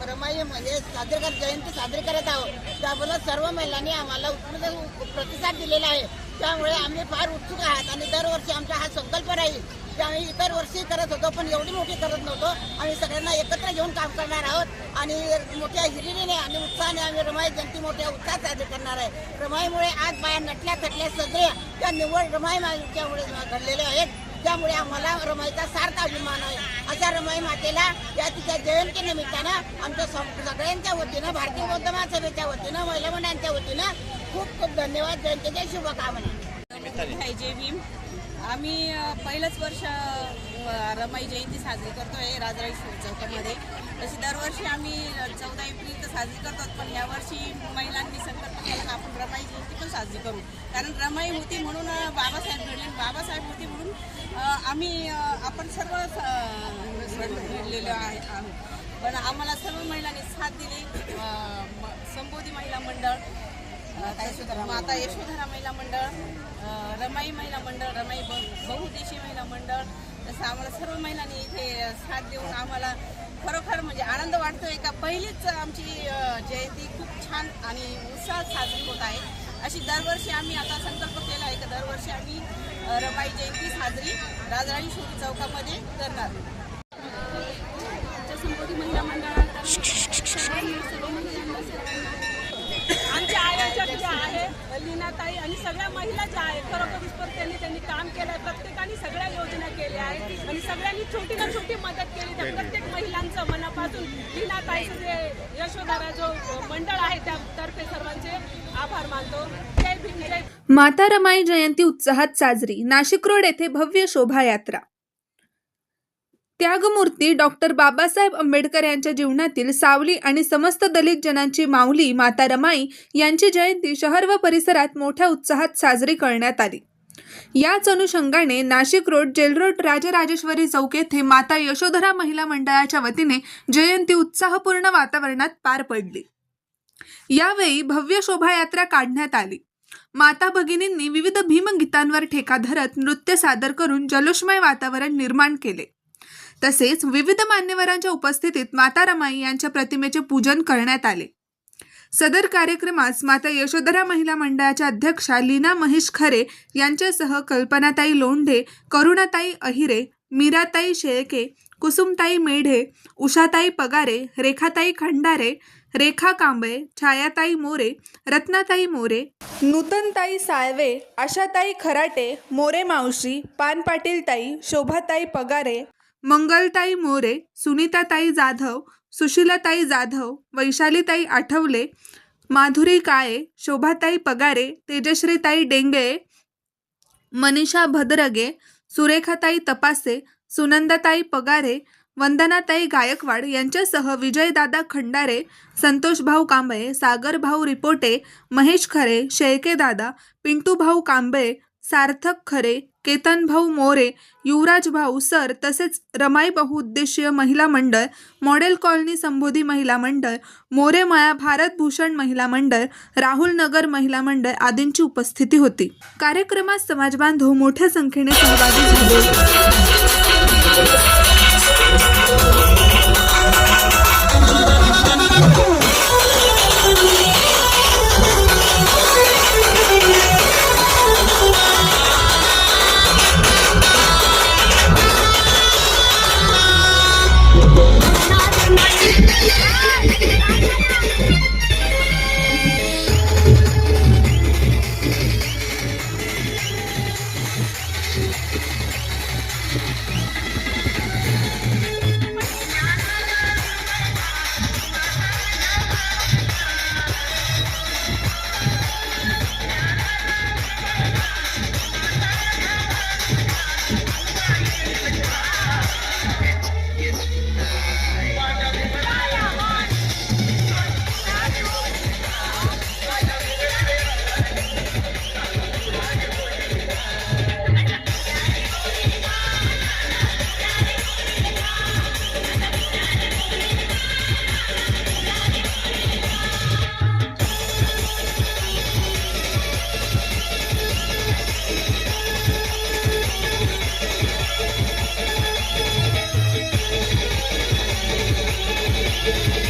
रमाई हे जयंती साजरी करत आहोत, त्याबरोबर सर्व महिलांनी आम्हाला उत्कृष्ट प्रतिसाद दिलेला आहे. त्यामुळे आम्ही फार उत्सुक आहात आणि दरवर्षी आमचा हा संकल्प राहील की आम्ही इतर वर्षी करत होतो, पण एवढी मोठी करत नव्हतो. आम्ही सगळ्यांना एकत्र घेऊन काम करणार आहोत आणि मोठ्या हिरिरीने आणि उत्साहाने आम्ही रमाई जयंती मोठ्या उत्साहात साजरी करणार आहे. रमाईमुळे आज बाया नटल्या थटल्या सगळ्या त्या निवड रमाई मातेच्यामुळे घडलेल्या आहेत. त्यामुळे आम्हाला रमाईचा सार्थ अभिमान आहे. अशा रमाई मातेला या तिच्या जयंती निमित्तानं आमच्या सगळ्यांच्या वतीनं, भारतीय बौद्ध महासभेच्या वतीनं, महिला मंडळांच्या वतीनं खूप खूप धन्यवाद. जयंतीच्या शुभकामना. जय भीम. आम्ही पहिलंच वर्ष रमाई जयंती साजरी करतोय राजराजेश्वर चौकामध्ये. तशी दरवर्षी आम्ही 14 एप्रिल साजरी करतो, पण यावर्षी महिलांनी संकल्प केला की आपण रमाई जयंती पण साजरी करू. कारण रमाई होती म्हणून बाबासाहेब घडले, बाबासाहेब होती म्हणून आपण सर्व घडलेलो आहोत. पण आम्हाला सर्व महिलांनी साथ दिली. संबोधी महिला मंडळ, माता यशोधरा महिला मंडळ, रमाई महिला मंडळ, रमाई बहुउद्देशीय महिला मंडळ, तसं आम्हाला सर्व महिलांनी इथे साथ देऊन आम्हाला खरोखर म्हणजे आनंद वाटतोय का पहिलीच आमची जयंती खूप छान आणि उत्साहात साजरी होत आहे. अशी दरवर्षी आम्ही आता संकल्प केला आहे की दरवर्षी आम्ही रमाई जयंती साजरी राजराजेश्वरी चौकामध्ये करणार. संबोधी महिला मंडळात आमच्या आयोजक ज्या आहे लीनाताई आणि सगळ्या महिला ज्या आहेत, खरोखर त्यांनी काम केलं आहे. प्रत्येकाने सगळ्या योजना केल्या आहेत आणि सगळ्यांनी छोटी ना छोटी मदत केली. त्या प्रत्येक महिलांचं मनापासून लीनाताईचं जे यशोधरा जो मंडळ आहे त्यातर्फे सर्वांचे आभार मानतो. जय भीम. जय. माता रमाई जयंती उत्साहात साजरी. नाशिक रोड येथे भव्य शोभायात्रा. त्यागमूर्ती डॉक्टर बाबासाहेब आंबेडकर यांच्या जीवनातील सावली आणि समस्त दलित जनांची माऊली माता रमाई यांची जयंती शहर व परिसरात मोठ्या उत्साहात साजरी करण्यात आली. याच अनुषंगाने Nashik road, jail road, Rajarajeshwari chowk येथे माता यशोधरा महिला मंडळाच्या वतीने जयंती उत्साहपूर्ण वातावरणात पार पडली. यावेळी भव्य शोभायात्रा काढण्यात आली. माता भगिनींनी विविध भीमगीतांवर ठेका धरत नृत्य सादर करून जल्लोषमय वातावरण निर्माण केले. तसेच विविध मान्यवरांच्या उपस्थितीत माता रमाई यांच्या प्रतिमेचे पूजन करण्यात आले. सदर कार्यक्रमास माता यशोधरा महिला मंडळाच्या अध्यक्षा लीना महेश खरे यांच्यासह कल्पनाताई लोंढे, करुणाताई अहिरे, मीराताई शेळके, कुसुमताई मेढे, उषाताई पगारे, रेखाताई खंडारे, रेखा कांबळे, छायाताई मोरे, रत्नाताई मोरे, नूतनताई साळवे, आशाताई खराटे, मोरे मावशी, पानपाटीलताई, शोभाताई पगारे, मंगलताई मोरे, सुनीताताई जाधव, सुशीलाताई जाधव, वैशालीताई आठवले, माधुरी काळे, शोभाताई पगारे, तेजश्रीताई डेंगळे, मनीषा भदरगे, सुरेखाताई तपासे, सुनंदाताई पगारे, वंदनाताई गायकवाड यांच्यासह विजयदादा खंडारे, संतोषभाऊ कांबळे, सागरभाऊ रिपोटे, महेश खरे, शेळकेदादा, पिंटूभाऊ कांबळे, सार्थक खरे, केतनभाऊ मोरे, युवराजभाऊ सर तसेच रमाई बहुउद्देशीय महिला मंडळ, मॉडेल कॉलनी संबोधी महिला मंडळ, मोरेमाळा भारतभूषण महिला मंडळ, राहुल नगर महिला मंडळ आदींची उपस्थिती होती. कार्यक्रमात समाजबांधव मोठ्या संख्येने सहभागी झाले. छत्रपती